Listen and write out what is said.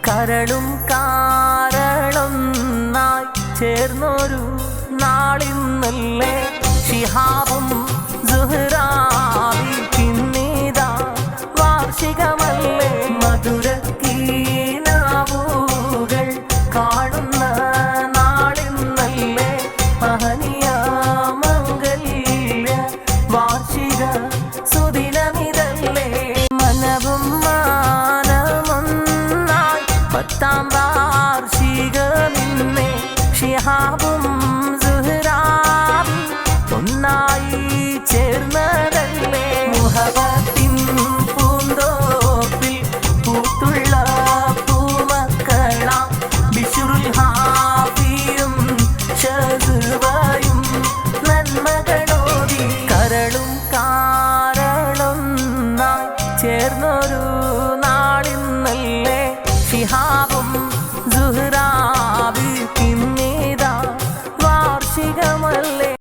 കരളും കാരളൊന്നായി ചേർന്നൊരു നാളിന്നല്ലേ ശിഹാബും സുഹ്റാബി പിന്നീതാ വാർഷികമല്ലേ മധുരക്കീനാവുകൾ കാണുന്ന നാളിന്നല്ലേ മഹനീയ മംഗല്യ വാർഷിക സുദിനമിതല്ലേ മനവും മാനമൊന്നായി പത്താം വാർഷികമിന്നേ ശിഹാബും സുഹ്റാബി ഒന്നായി ചേർന്നതല്ലേ മുഹബത്തിൻ പൂന്തോപ്പിൽ പൂത്തുള്ള പൂമക്കളാം ബിശ്റുൽ ഹാഫിയും ഷസ്വയും നന്മകളോടി കരളും കാരളൊന്നായി ചേർന്നൊരു നാളിന്നല്ലേ ശിഹാബ്